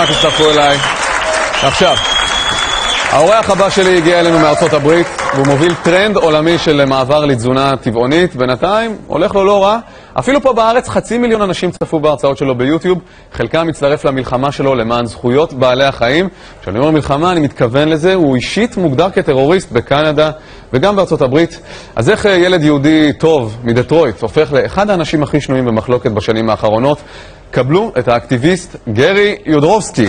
תצטרפו אליי. עכשיו, האורח הבא שלי הגיע אלינו מארצות הברית, והוא מוביל טרנד עולמי של מעבר לתזונה טבעונית. בינתיים הולך לו לא רע. אפילו פה בארץ 500,000 אנשים צפו בהרצאות שלו ביוטיוב. חלקם מצטרף למלחמה שלו למען זכויות בעלי החיים. כשאני אומר מלחמה, אני מתכוון לזה. הוא אישית מוגדר כטרוריסט בקנדה וגם בארצות הברית. אז איך ילד יהודי טוב מדטרויט הופך לאחד האנשים הכי שנויים במחלוקת בשנים האחרונות? קבלו את האקטיביסט גרי יודרובסקי.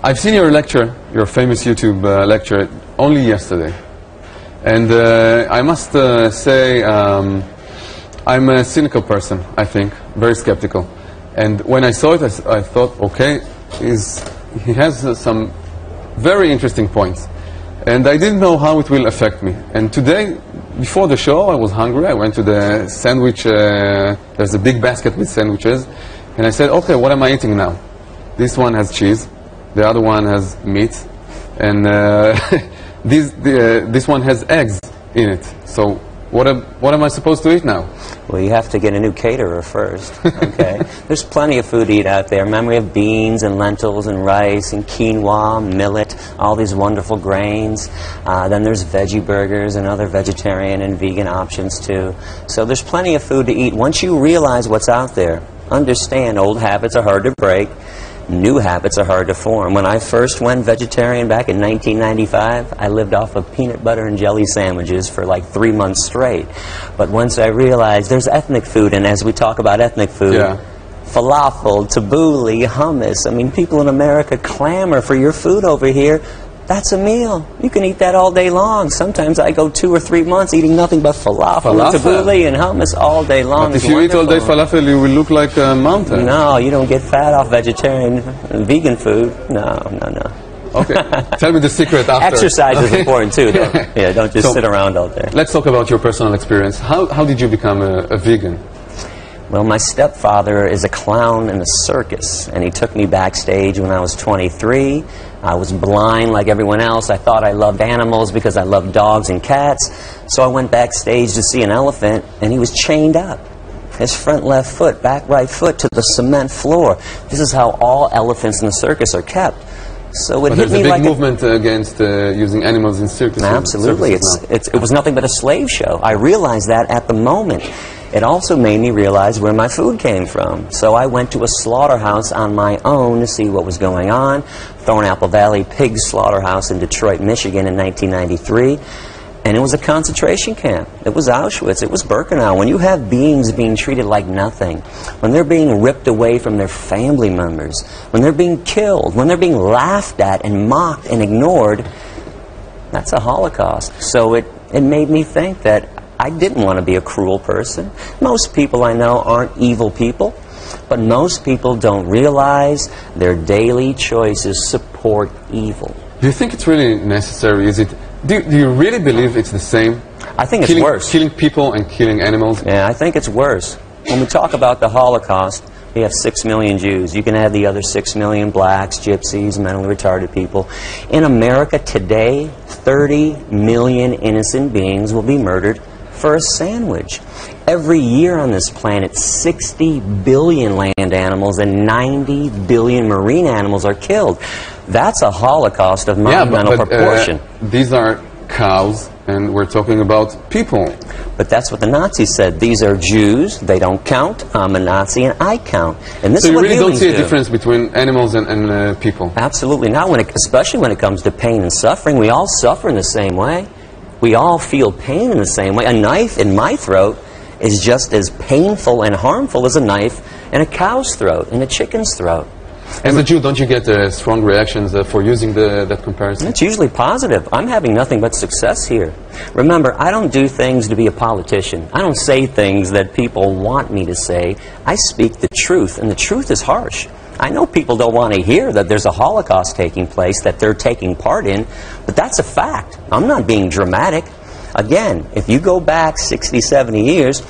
I've seen your lecture, your famous YouTube lecture, only yesterday. And I must say I'm a cynical person, I think, very skeptical. And when I saw it, I thought, okay, he has some very interesting points. And I didn't know how it will affect me. And today, before the show, I was hungry. I went to the sandwich, there's a big basket with sandwiches. And I said, okay, what am I eating now? This one has cheese. The other one has meat, and this one has eggs in it. So what am I supposed to eat now? Well, you have to get a new caterer first, okay? There's plenty of food to eat out there. Remember, we have beans and lentils and rice and quinoa, millet, all these wonderful grains. Then there's veggie burgers and other vegetarian and vegan options too. So there's plenty of food to eat. Once you realize what's out there, understand old habits are hard to break. New habits are hard to form. When I first went vegetarian back in 1995, I lived off of peanut butter and jelly sandwiches for like 3 months straight. But once I realized there's ethnic food, and as we talk about ethnic food, falafel, tabbouleh, hummus, I mean, people in America clamor for your food over here. That's a meal. You can eat that all day long. Sometimes I go 2 or 3 months eating nothing but falafel. And tabbouleh and hummus all day long. But if you eat all day falafel, you will look like a mountain. No, you don't get fat off vegetarian and vegan food. No. Okay, tell me the secret after. Exercise is important too, though. Yeah, don't just sit around all day. Let's talk about your personal experience. How did you become a vegan? Well, my stepfather is a clown in a circus, and he took me backstage when I was 23. I was blind like everyone else. I thought I loved animals because I loved dogs and cats. So I went backstage to see an elephant, and he was chained up. His front left foot, back right foot to the cement floor. This is how all elephants in the circus are kept. So it hit me like there's a big movement against using animals in circuses. Absolutely. It was nothing but a slave show. I realized that at the moment. It also made me realize where my food came from. So I went to a slaughterhouse on my own to see what was going on. Thornapple Valley Pig Slaughterhouse in Detroit, Michigan in 1993. And it was a concentration camp. It was Auschwitz. It was Birkenau. When you have beings being treated like nothing, when they're being ripped away from their family members, when they're being killed, when they're being laughed at and mocked and ignored, that's a Holocaust. So it made me think that I didn't want to be a cruel person. Most people I know aren't evil people, but most people don't realize their daily choices support evil. Do you think it's really necessary? Do you really believe it's the same? I think it's worse. Killing people and killing animals? Yeah, I think it's worse. When we talk about the Holocaust, we have 6 million Jews. You can add the other 6 million blacks, gypsies, mentally retarded people. In America today, 30 million innocent beings will be murdered for a sandwich. Every year on this planet, 60 billion land animals and 90 billion marine animals are killed. That's a Holocaust of monumental proportion. These are cows, and we're talking about people. But that's what the Nazis said. These are Jews. They don't count. I'm a Nazi, and I count. And this so is what you really don't see a do. difference between animals and people? Absolutely not. Especially when it comes to pain and suffering. We all suffer in the same way. We all feel pain in the same way. A knife in my throat is just as painful and harmful as a knife in a cow's throat, in a chicken's throat. As a Jew, don't you get strong reactions for using that comparison? It's usually positive. I'm having nothing but success here. Remember, I don't do things to be a politician. I don't say things that people want me to say. I speak the truth, and the truth is harsh. I know people don't want to hear that there's a Holocaust taking place, that they're taking part in, but that's a fact. I'm not being dramatic. Again, if you go back 60, 70 years,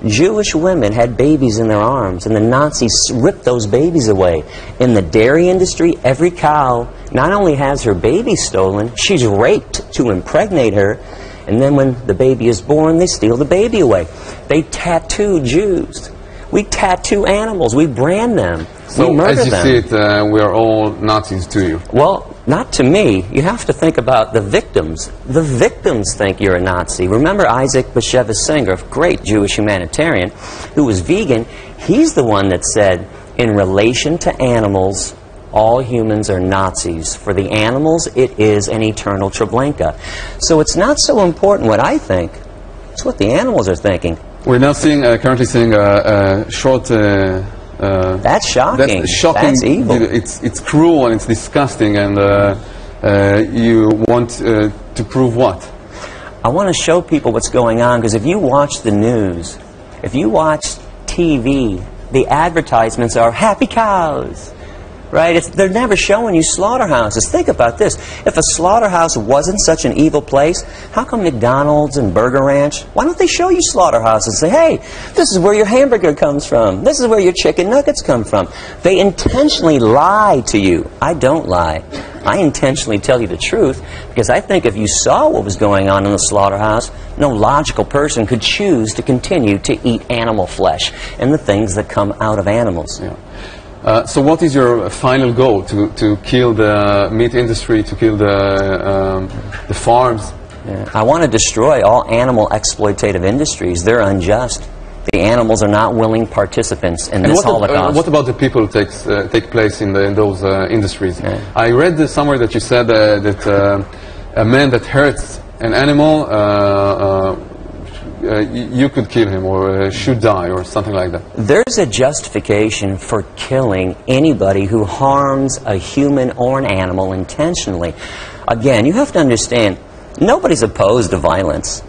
Jewish women had babies in their arms, and the Nazis ripped those babies away. In the dairy industry, every cow not only has her baby stolen, she's raped to impregnate her, and then when the baby is born, they steal the baby away. They tattoo Jews. We tattoo animals. We brand them. So we murder as you them. see it, we are all Nazis to you. Well, not to me. You have to think about the victims. The victims think you're a Nazi. Remember Isaac Bashevis Singer, a great Jewish humanitarian, who was vegan. He's the one that said, in relation to animals, all humans are Nazis. For the animals, it is an eternal Treblinka. So it's not so important what I think. It's what the animals are thinking. We're now seeing, currently seeing a short... that's shocking. That's shocking. That's evil. It's cruel and it's disgusting. And you want to prove what? I want to show people what's going on, because if you watch the news, if you watch TV, the advertisements are happy cows. Right? They're never showing you slaughterhouses. Think about this. If a slaughterhouse wasn't such an evil place, how come McDonald's and Burger Ranch, why don't they show you slaughterhouses and say, hey, this is where your hamburger comes from. This is where your chicken nuggets come from. They intentionally lie to you. I don't lie. I intentionally tell you the truth, because I think if you saw what was going on in the slaughterhouse, no logical person could choose to continue to eat animal flesh and the things that come out of animals. Yeah. So what is your final goal? To kill the meat industry, to kill the farms? Yeah. I want to destroy all animal exploitative industries. They're unjust. The animals are not willing participants in this Holocaust. What about the people who take place in those industries? Yeah. I read somewhere that you said that a man that hurts an animal, you could kill him or should die or something like that. There's a justification for killing anybody who harms a human or an animal intentionally. Again, you have to understand, nobody's opposed to violence.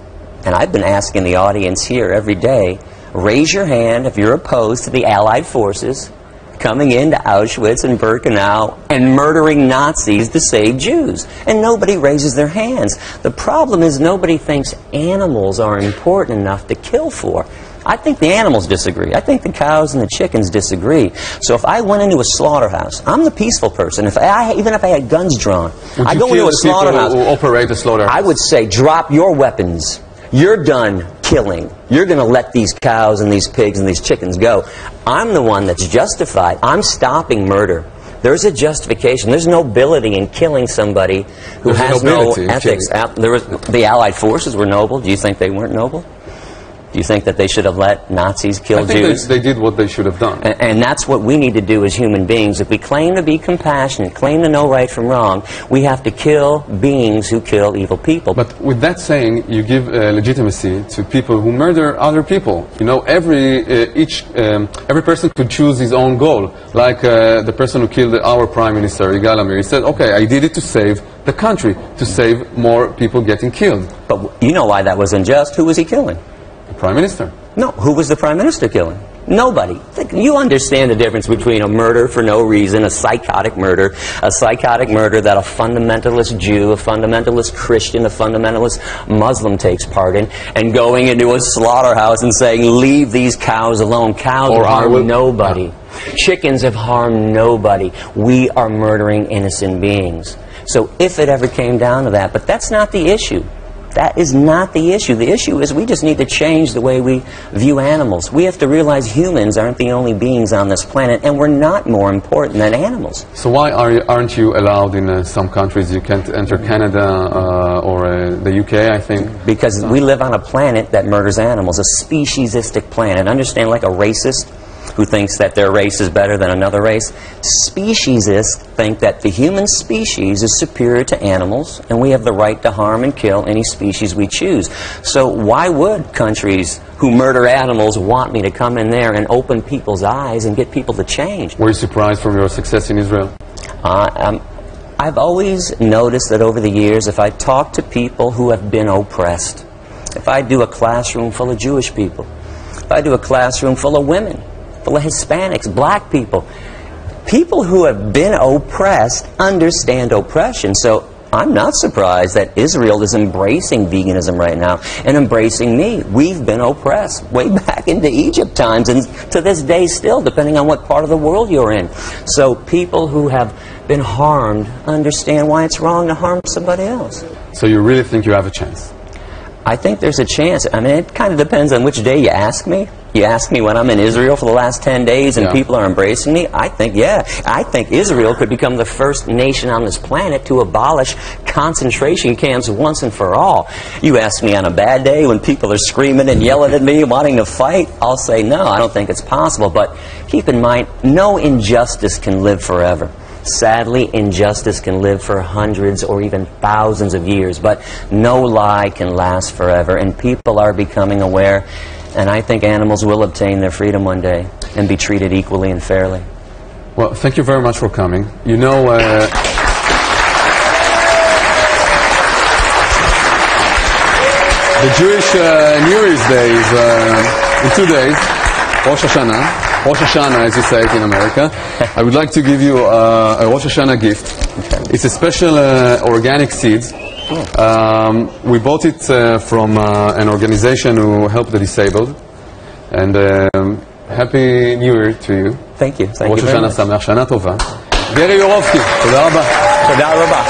And I've been asking the audience here every day, raise your hand if you're opposed to the Allied forces coming into Auschwitz and Birkenau and murdering Nazis to save Jews. And nobody raises their hands. The problem is nobody thinks animals are important enough to kill for. I think the animals disagree. I think the cows and the chickens disagree. So if I went into a slaughterhouse, I'm the peaceful person. Even if I had guns drawn, I go into a slaughterhouse. Who operate the slaughterhouse? I would say, drop your weapons. You're done killing. You're going to let these cows and these pigs and these chickens go. I'm the one that's justified. I'm stopping murder. There's a justification. There's nobility in killing somebody who has no ethics. The Allied forces were noble. Do you think they weren't noble? Do you think that they should have let Nazis kill Jews? I think they did what they should have done. And that's what we need to do as human beings. If we claim to be compassionate, claim to know right from wrong, we have to kill beings who kill evil people. But with that saying, you give legitimacy to people who murder other people. You know, every person could choose his own goal. Like the person who killed our Prime Minister, Yigal Amir, he said, okay, I did it to save the country, to save more people getting killed. But you know why that was unjust. Who was he killing? Prime Minister. No, who was the Prime Minister killing? Nobody. You understand the difference between a murder for no reason, a psychotic murder that a fundamentalist Jew, a fundamentalist Christian, a fundamentalist Muslim takes part in, and going into a slaughterhouse and saying, leave these cows alone. Cows have harmed nobody. Chickens have harmed nobody. We are murdering innocent beings. So if it ever came down to that, but that's not the issue. That is not the issue. The issue is we just need to change the way we view animals. We have to realize humans aren't the only beings on this planet, and we're not more important than animals. So why aren't you allowed in some countries? You can't enter Canada or the UK, I think. Because we live on a planet that murders animals, a speciesistic planet. Understand, like a racist who thinks that their race is better than another race. Speciesists think that the human species is superior to animals, and we have the right to harm and kill any species we choose. So why would countries who murder animals want me to come in there and open people's eyes and get people to change? Were you surprised from your success in Israel? I've always noticed that over the years, if I talk to people who have been oppressed, if I do a classroom full of Jewish people, if I do a classroom full of women, full of Hispanics, black people. People who have been oppressed understand oppression. So I'm not surprised that Israel is embracing veganism right now and embracing me. We've been oppressed way back into Egypt times and to this day still, depending on what part of the world you're in. So people who have been harmed understand why it's wrong to harm somebody else. So you really think you have a chance? I think there's a chance. I mean, it kind of depends on which day you ask me. You ask me when I'm in Israel for the last 10 days and people are embracing me, I think, yeah. I think Israel could become the first nation on this planet to abolish concentration camps once and for all. You ask me on a bad day when people are screaming and yelling at me, wanting to fight, I'll say, no, I don't think it's possible. But keep in mind, no injustice can live forever. Sadly, injustice can live for hundreds or even thousands of years, but no lie can last forever, and people are becoming aware, and I think animals will obtain their freedom one day and be treated equally and fairly. Well, thank you very much for coming. You know, the Jewish New Year's Day is in 2 days, Rosh Hashanah. Rosh Hashanah, as you say it in America. I would like to give you a Rosh Hashanah gift. Okay. It's a special organic seeds. We bought it from an organization who help the disabled. And Happy New Year to you. Thank you. Thank you very much. ראש השנה שמח, שנה טובה. Yourofsky, תודה רבה. תודה רבה.